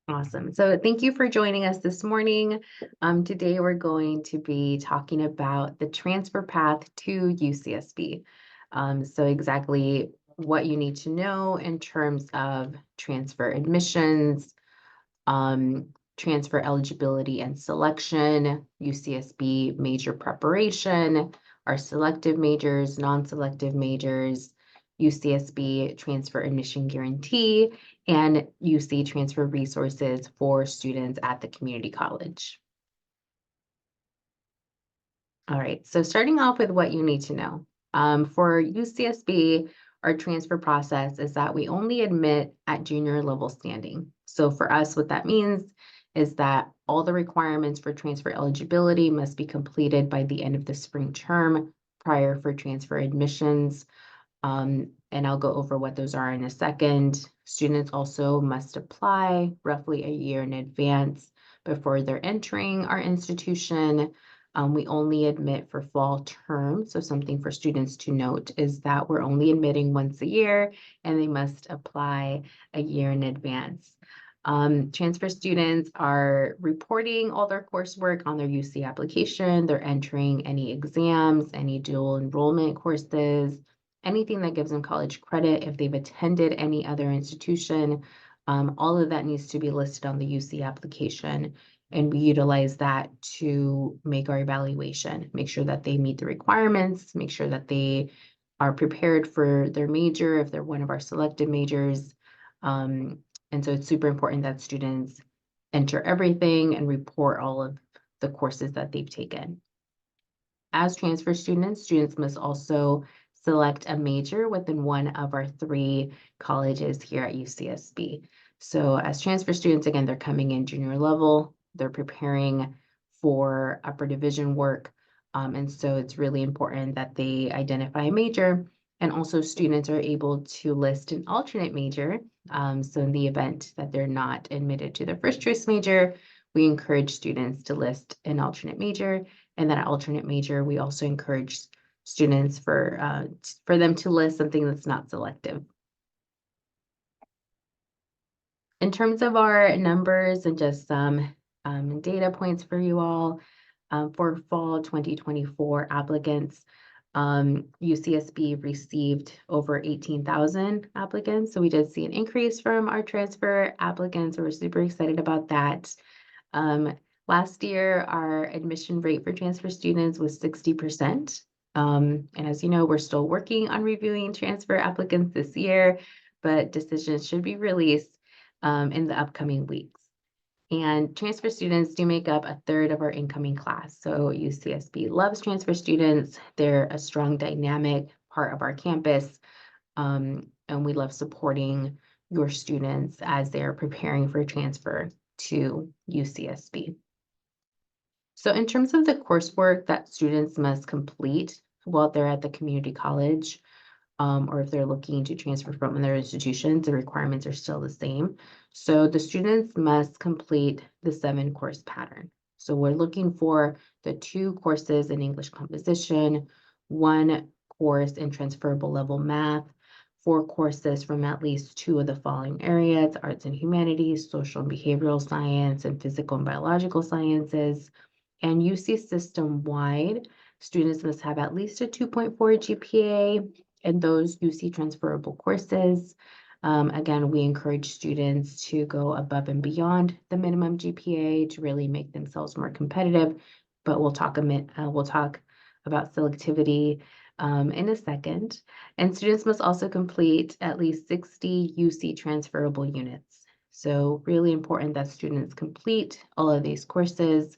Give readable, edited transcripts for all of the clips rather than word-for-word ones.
Awesome. So thank you for joining us this morning. Today we're going to be talking about the transfer path to UCSB. So exactly what you need to know in terms of transfer admissions, transfer eligibility and selection, UCSB major preparation, our selective majors, non-selective majors, UCSB transfer admission guarantee, and UC transfer resources for students at the community college. All right, so starting off with what you need to know. For UCSB, our transfer process is that we only admit at junior level standing. So for us, what that means is that all the requirements for transfer eligibility must be completed by the end of the spring term prior for transfer admissions. And I'll go over what those are in a second. Students also must apply roughly a year in advance before they're entering our institution. We only admit for fall term. So something for students to note is that we're only admitting once a year and they must apply a year in advance. Transfer students are reporting all their coursework on their UC application. They're entering any exams, any dual enrollment courses, anything that gives them college credit. If they've attended any other institution, all of that needs to be listed on the UC application. And we utilize that to make our evaluation, make sure that they meet the requirements, make sure that they are prepared for their major if they're one of our selected majors. And so it's super important that students enter everything and report all of the courses that they've taken. As transfer students, students must also select a major within one of our 3 colleges here at UCSB. So as transfer students, again, they're coming in junior level, they're preparing for upper division work. And so it's really important that they identify a major, and also students are able to list an alternate major. So in the event that they're not admitted to their first choice major, we encourage students to list an alternate major. And that alternate major, we also encourage students for them to list something that's not selective. In terms of our numbers and just some data points for you all, for fall 2024 applicants, UCSB received over 18,000 applicants. So we did see an increase from our transfer applicants. So we're super excited about that. Last year, our admission rate for transfer students was 60%. And as you know, we're still working on reviewing transfer applicants this year, but decisions should be released in the upcoming weeks. And transfer students do make up 1/3 of our incoming class. So UCSB loves transfer students. They're a strong, dynamic part of our campus. And we love supporting your students as they're preparing for transfer to UCSB. So in terms of the coursework that students must complete while they're at the community college, or if they're looking to transfer from other institutions, the requirements are still the same. So the students must complete the 7-course pattern. So we're looking for the 2 courses in English composition, 1 course in transferable level math, 4 courses from at least 2 of the following areas: arts and humanities, social and behavioral science, and physical and biological sciences. And UC system-wide, students must have at least a 2.4 GPA in those UC transferable courses. Again, we encourage students to go above and beyond the minimum GPA to really make themselves more competitive, but we'll talk about selectivity in a second. And students must also complete at least 60 UC transferable units. So really important that students complete all of these courses,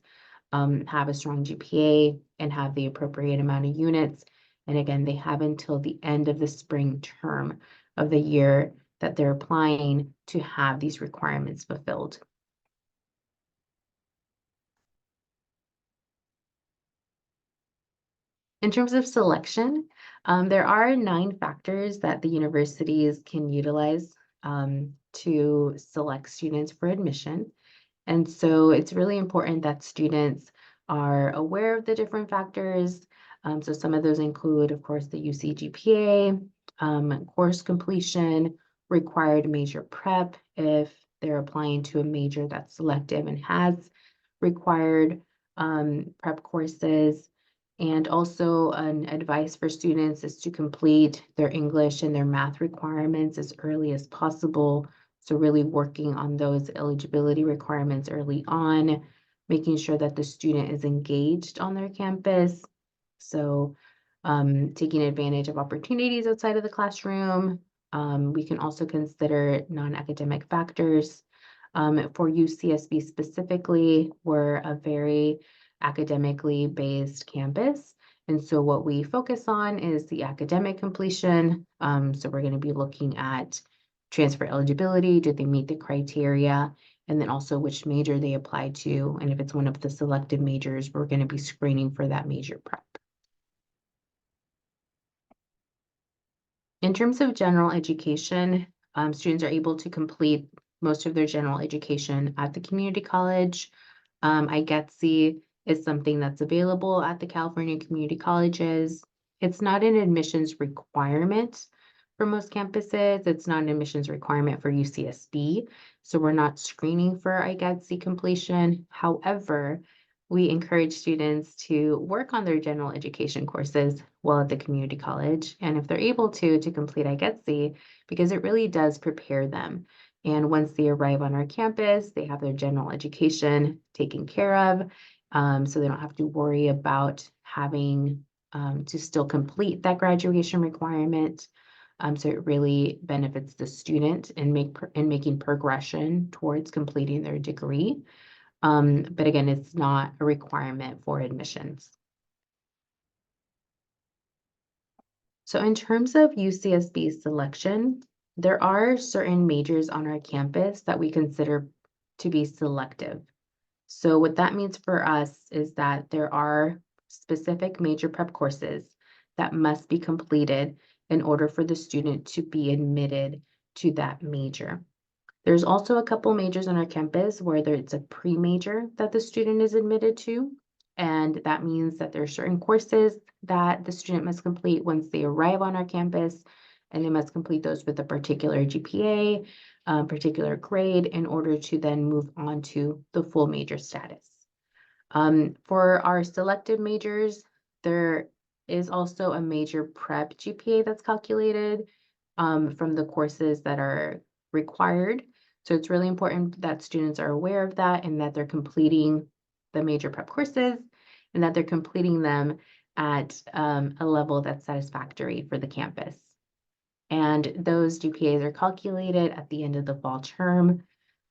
have a strong GPA, and have the appropriate amount of units. And again, they have until the end of the spring term of the year that they're applying to have these requirements fulfilled. In terms of selection, there are 9 factors that the universities can utilize to select students for admission. And so it's really important that students are aware of the different factors. So some of those include, of course, the UC GPA, course completion, required major prep if they're applying to a major that's selective and has required prep courses. And also an advice for students is to complete their English and their math requirements as early as possible. So really working on those eligibility requirements early on, making sure that the student is engaged on their campus. So taking advantage of opportunities outside of the classroom. We can also consider non-academic factors. For UCSB specifically, we're a very academically based campus. And so what we focus on is the academic completion. So we're going to be looking at transfer eligibility. Did they meet the criteria? And then also which major they apply to. And if it's one of the selected majors, we're going to be screening for that major prep. In terms of general education, students are able to complete most of their general education at the community college. IGETC is something that's available at the California community colleges. It's not an admissions requirement for most campuses. It's not an admissions requirement for UCSB. So we're not screening for IGETC completion. However, we encourage students to work on their general education courses while at the community college. And if they're able to complete IGETC, because it really does prepare them. And once they arrive on our campus, they have their general education taken care of. So they don't have to worry about having to still complete that graduation requirement. So it really benefits the student in making progression towards completing their degree. But again, it's not a requirement for admissions. So in terms of UCSB selection, there are certain majors on our campus that we consider to be selective. So what that means for us is that there are specific major prep courses that must be completed in order for the student to be admitted to that major. There's also a couple majors on our campus where it's a pre-major that the student is admitted to. And that means that there are certain courses that the student must complete once they arrive on our campus, and they must complete those with a particular GPA, particular grade in order to then move on to the full major status. For our selective majors, there is also a major prep GPA that's calculated from the courses that are required. So it's really important that students are aware of that and that they're completing the major prep courses and that they're completing them at a level that's satisfactory for the campus. And those GPAs are calculated at the end of the fall term.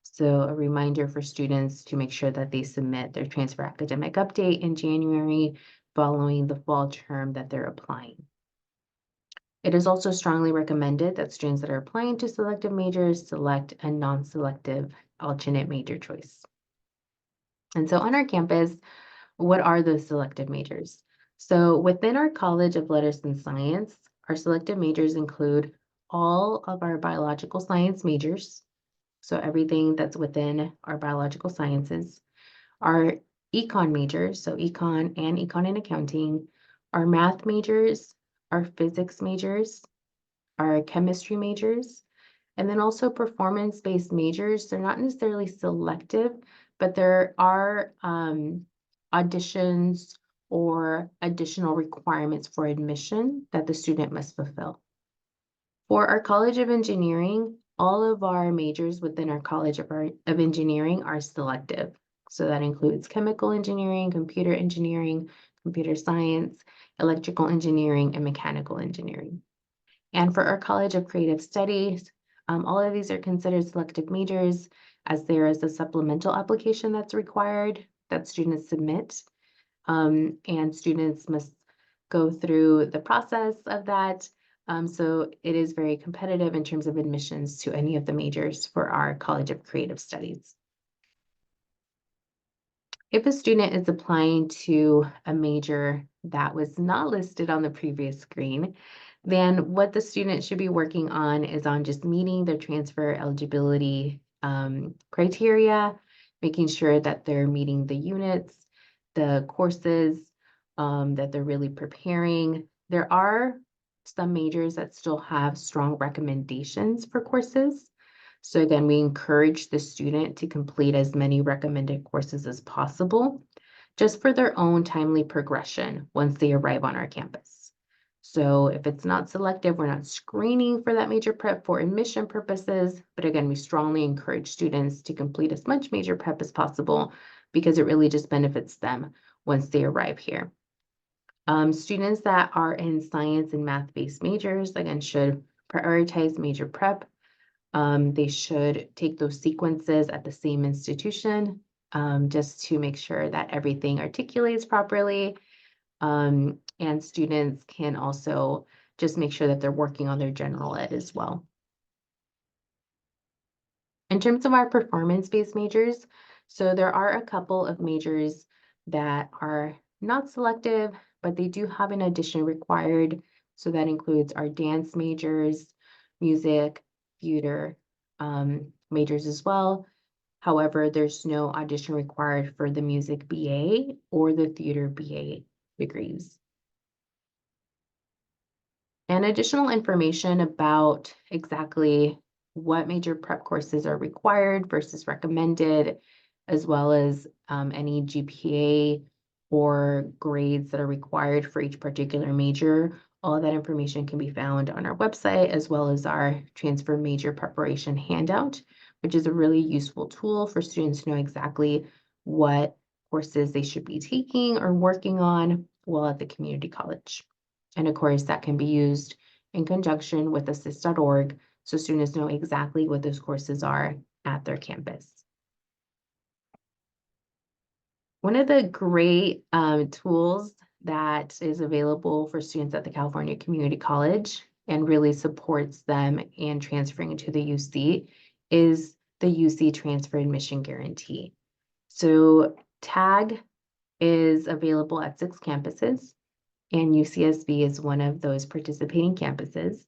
So a reminder for students to make sure that they submit their transfer academic update in January following the fall term that they're applying. It is also strongly recommended that students that are applying to selective majors select a non-selective alternate major choice. And so on our campus, what are those selective majors? So within our College of Letters and Science, our selective majors include all of our biological science majors. So everything that's within our biological sciences, our econ majors, so econ and accounting, our math majors, our physics majors, our chemistry majors, and then also performance-based majors. They're not necessarily selective, but there are auditions or additional requirements for admission that the student must fulfill. For our College of Engineering, all of our majors within our College of Engineering are selective. So that includes chemical engineering, computer science, electrical engineering, and mechanical engineering. And for our College of Creative Studies, all of these are considered selective majors as there is a supplemental application that's required that students submit. And students must go through the process of that. So it is very competitive in terms of admissions to any of the majors for our College of Creative Studies. If a student is applying to a major that was not listed on the previous screen, then what the student should be working on is on just meeting their transfer eligibility criteria, making sure that they're meeting the units, the courses, that they're really preparing. There are some majors that still have strong recommendations for courses. So again, we encourage the student to complete as many recommended courses as possible, just for their own timely progression once they arrive on our campus. So if it's not selective, we're not screening for that major prep for admission purposes. But again, we strongly encourage students to complete as much major prep as possible because it really just benefits them once they arrive here. Students that are in science and math-based majors, again, should prioritize major prep. They should take those sequences at the same institution, just to make sure that everything articulates properly. And students can also just make sure that they're working on their general ed as well. In terms of our performance-based majors, so there are a couple of majors that are not selective, but they do have an addition required. So that includes our dance majors, music, theater majors as well. However, there's no audition required for the music BA or the theater BA degrees. And additional information about exactly what major prep courses are required versus recommended, as well as any GPA or grades that are required for each particular major. All of that information can be found on our website, as well as our transfer major preparation handout, which is a really useful tool for students to know exactly what courses they should be taking or working on while at the community college. And of course, that can be used in conjunction with assist.org, so students know exactly what those courses are at their campus. One of the great tools that is available for students at the California Community College and really supports them in transferring to the UC is the UC Transfer Admission Guarantee. So TAG is available at 6 campuses, and UCSB is one of those participating campuses.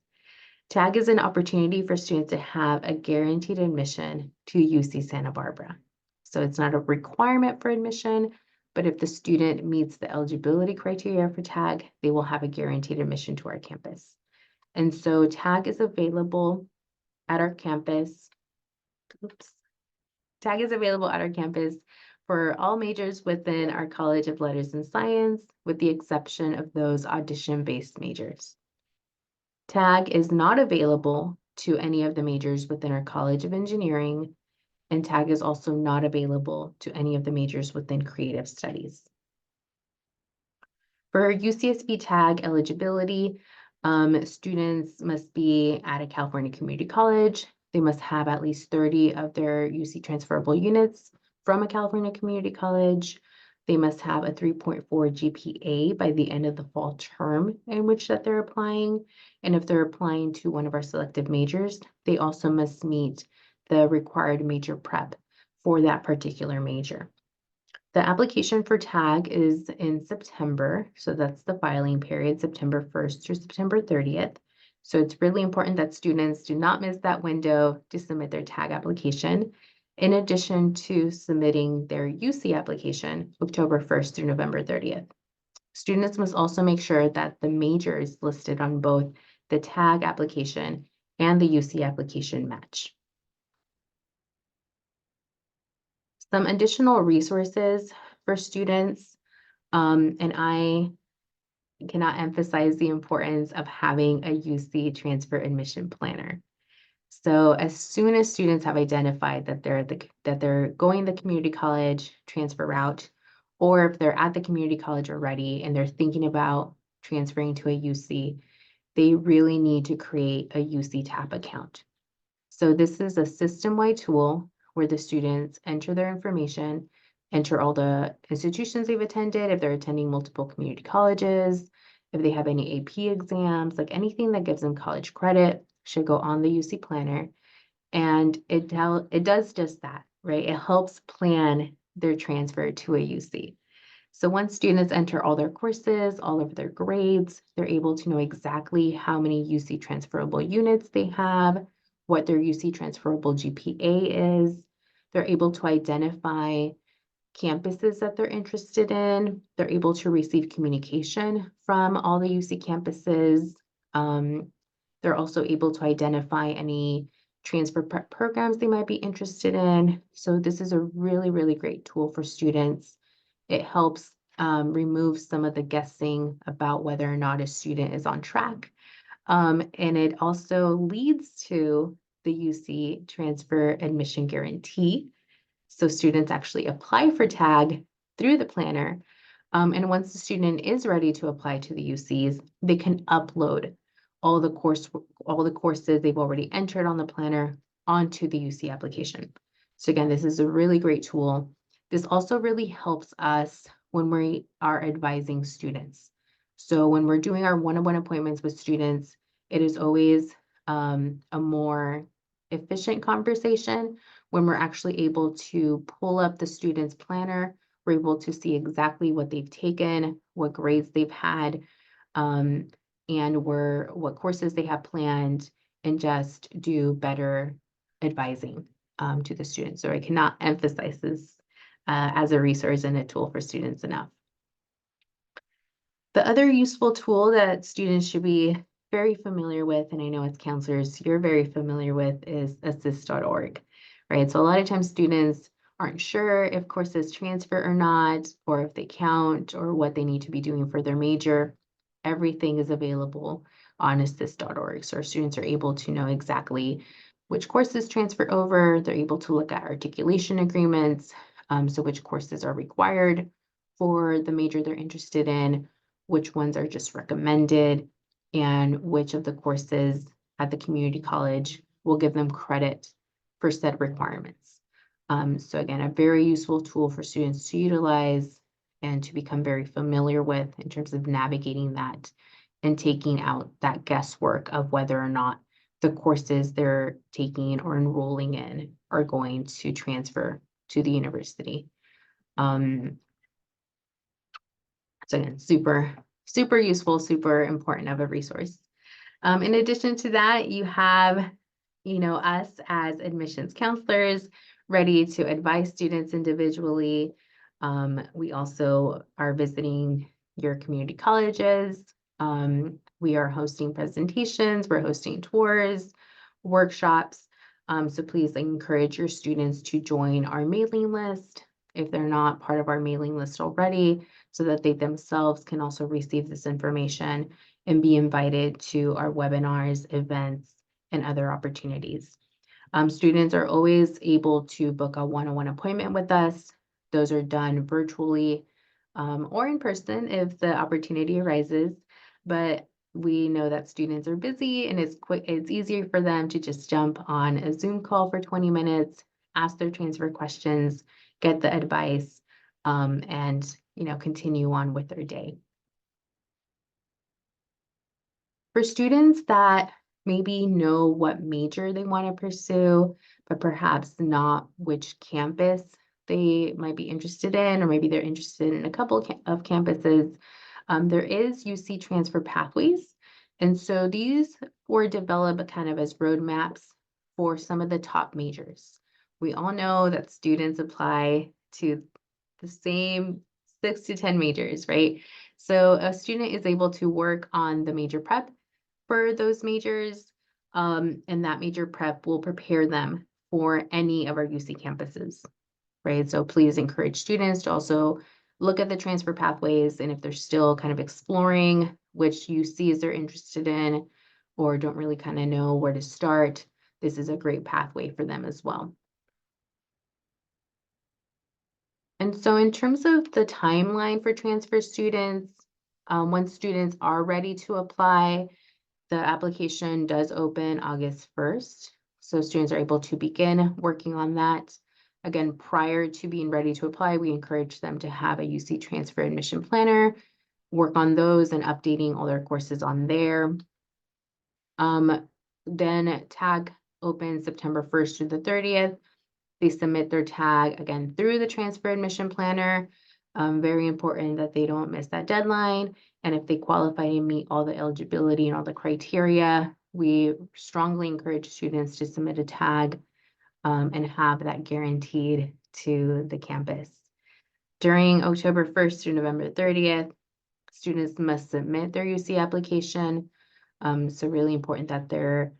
TAG is an opportunity for students to have a guaranteed admission to UC Santa Barbara. So it's not a requirement for admission, but if the student meets the eligibility criteria for TAG, they will have a guaranteed admission to our campus. And so TAG is available at our campus. TAG is available at our campus for all majors within our College of Letters and Science, with the exception of those audition-based majors. TAG is not available to any of the majors within our College of Engineering, and TAG is also not available to any of the majors within Creative Studies. For UCSB TAG eligibility, students must be at a California community college. They must have at least 30 of their UC transferable units from a California community college. They must have a 3.4 GPA by the end of the fall term in which that they're applying. And if they're applying to one of our selective majors, they also must meet the required major prep for that particular major. The application for TAG is in September, so that's the filing period, September 1st through September 30th. So it's really important that students do not miss that window to submit their TAG application, in addition to submitting their UC application October 1st through November 30th. Students must also make sure that the majors listed on both the TAG application and the UC application match. Some additional resources for students, and I cannot emphasize the importance of having a UC transfer admission planner. So as soon as students have identified that they're going the community college transfer route, or if they're at the community college already and they're thinking about transferring to a UC, they really need to create a UC TAP account. So this is a system-wide tool where the students enter their information, enter all the institutions they've attended, if they're attending multiple community colleges, if they have any AP exams, like anything that gives them college credit should go on the UC planner. And it does just that, right? It helps plan their transfer to a UC. So once students enter all their courses, all of their grades, they're able to know exactly how many UC transferable units they have, what their UC transferable GPA is. They're able to identify campuses that they're interested in. They're able to receive communication from all the UC campuses. They're also able to identify any transfer prep programs they might be interested in. So this is a really, really great tool for students. It helps remove some of the guessing about whether or not a student is on track. And it also leads to the UC transfer admission guarantee. So students actually apply for TAG through the planner. And once the student is ready to apply to the UCs, they can upload all the courses they've already entered on the planner onto the UC application. So again, this is a really great tool. This also really helps us when we are advising students. So when we're doing our one-on-one appointments with students, it is always a more efficient conversation when we're actually able to pull up the student's planner. We're able to see exactly what they've taken, what grades they've had, and what courses they have planned, and just do better advising to the students. So I cannot emphasize this as a resource and a tool for students enough. The other useful tool that students should be very familiar with, and I know as counselors you're very familiar with, is assist.org, right? So a lot of times students aren't sure if courses transfer or not, or if they count, or what they need to be doing for their major. Everything is available on assist.org. So our students are able to know exactly which courses transfer over. They're able to look at articulation agreements, so which courses are required for the major they're interested in, which ones are just recommended, and which of the courses at the community college will give them credit for said requirements. So again, a very useful tool for students to utilize and to become very familiar with in terms of navigating that and taking out that guesswork of whether or not the courses they're taking or enrolling in are going to transfer to the university. So again, super, super useful, super important of a resource. In addition to that, you have, us as admissions counselors ready to advise students individually. We also are visiting your community colleges. We are hosting presentations, we're hosting tours, workshops. So please encourage your students to join our mailing list if they're not part of our mailing list already, so that they themselves can also receive this information and be invited to our webinars, events, and other opportunities. Students are always able to book a one-on-one appointment with us. Those are done virtually or in person if the opportunity arises. But we know that students are busy and it's easier for them to just jump on a Zoom call for 20 minutes, ask their transfer questions, get the advice, and continue on with their day. For students that maybe know what major they want to pursue, but perhaps not which campus they might be interested in, or maybe they're interested in a couple of campuses, there is UC transfer pathways. And so these were developed kind of as roadmaps for some of the top majors. We all know that students apply to the same 6 to 10 majors, right? So a student is able to work on the major prep for those majors, and that major prep will prepare them for any of our UC campuses, right? So please encourage students to also look at the transfer pathways, and if they're still kind of exploring which UCs they're interested in or don't really kind of know where to start, this is a great pathway for them as well. And so in terms of the timeline for transfer students, once students are ready to apply, the application does open August 1st. So students are able to begin working on that. Again, prior to being ready to apply, we encourage them to have a UC transfer admission planner, work on those and updating all their courses on there. Then TAG opens September 1st through the 30th. They submit their TAG again through the transfer admission planner. Very important that they don't miss that deadline. And if they qualify and meet all the eligibility and all the criteria, we strongly encourage students to submit a TAG and have that guaranteed to the campus. During October 1st through November 30th, students must submit their UC application. So really important that they're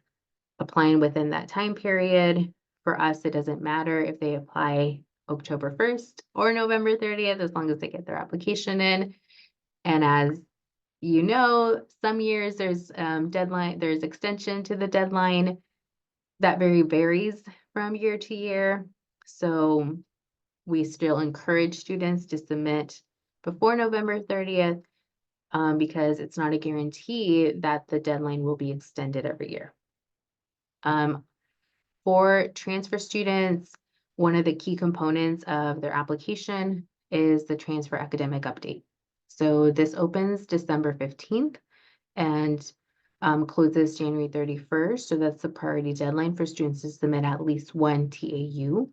applying within that time period. For us, it doesn't matter if they apply October 1st or November 30th, as long as they get their application in. And as you know, some years there's there's extension to the deadline. That varies from year to year. So we still encourage students to submit before November 30th because it's not a guarantee that the deadline will be extended every year. For transfer students, one of the key components of their application is the transfer academic update. So this opens December 15th and closes January 31st. So that's the priority deadline for students to submit at least one TAU.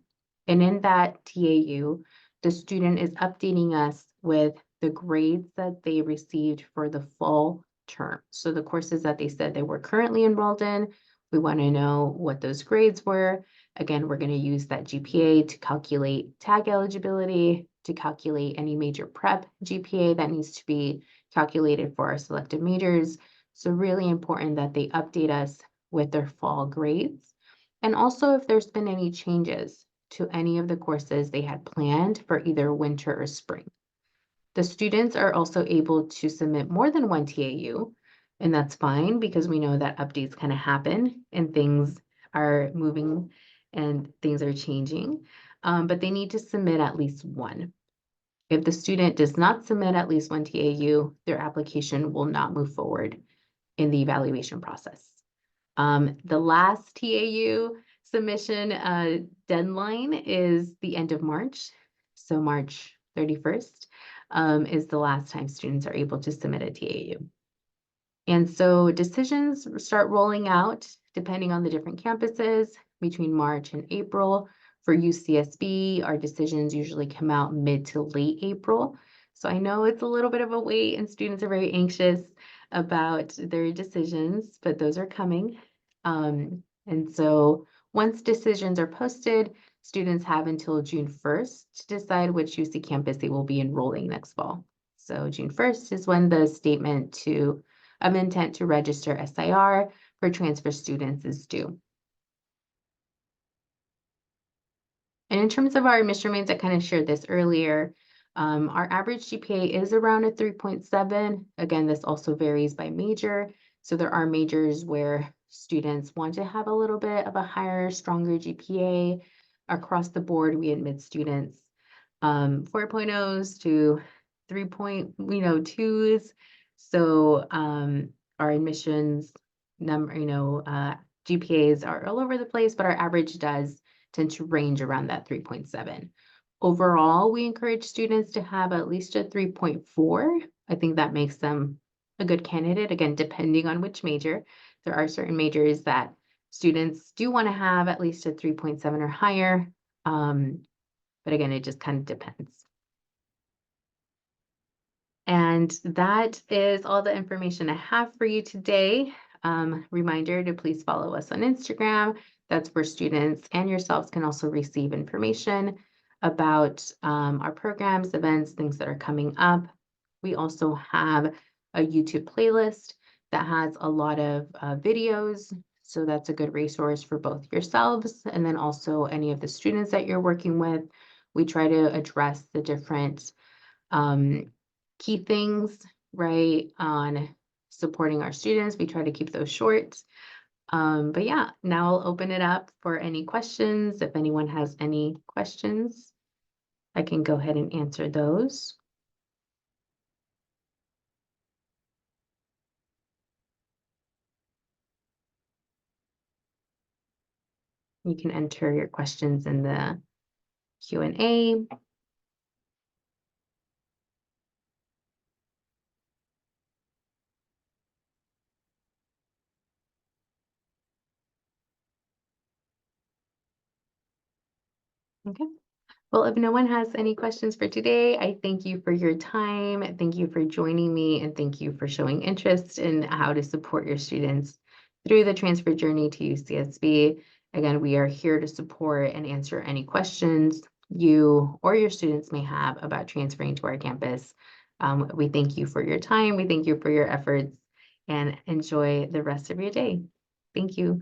And in that TAU, the student is updating us with the grades that they received for the fall term. So the courses that they said they were currently enrolled in, we want to know what those grades were. Again, we're going to use that GPA to calculate tag eligibility, to calculate any major prep GPA that needs to be calculated for our selected majors. So really important that they update us with their fall grades. And also if there's been any changes to any of the courses they had planned for either winter or spring. The students are also able to submit more than one TAU, and that's fine because we know that updates kind of happen and things are moving and things are changing, but they need to submit at least one. If the student does not submit at least one TAU, their application will not move forward in the evaluation process. The last TAU submission deadline is the end of March. So March 31st is the last time students are able to submit a TAU. And so decisions start rolling out depending on the different campuses between March and April. For UCSB, our decisions usually come out mid to late April. So I know it's a little bit of a wait and students are very anxious about their decisions, but those are coming. And so once decisions are posted, students have until June 1st to decide which UC campus they will be enrolling next fall. So June 1st is when the statement of intent to register SIR for transfer students is due. And in terms of our admission rates, I kind of shared this earlier. Our average GPA is around a 3.7. Again, this also varies by major. So there are majors where students want to have a little bit of a higher, stronger GPA. Across the board, we admit students 4.0s to 3.2s. So our admissions number, GPAs are all over the place, but our average does tend to range around that 3.7. Overall, we encourage students to have at least a 3.4. I think that makes them a good candidate. Again, depending on which major, there are certain majors that students do want to have at least a 3.7 or higher. But again, it just kind of depends. And that is all the information I have for you today. Reminder to please follow us on Instagram. That's where students and yourselves can also receive information about our programs, events, things that are coming up. We also have a YouTube playlist that has a lot of videos. So that's a good resource for both yourselves and then also any of the students that you're working with. We try to address the different key things, right, on supporting our students. We try to keep those short. But yeah, now I'll open it up for any questions. If anyone has any questions, I can go ahead and answer those. You can enter your questions in the Q&A. Okay. Well, if no one has any questions for today, I thank you for your time. Thank you for joining me and thank you for showing interest in how to support your students through the transfer journey to UCSB. Again, we are here to support and answer any questions you or your students may have about transferring to our campus. We thank you for your time. We thank you for your efforts and enjoy the rest of your day. Thank you.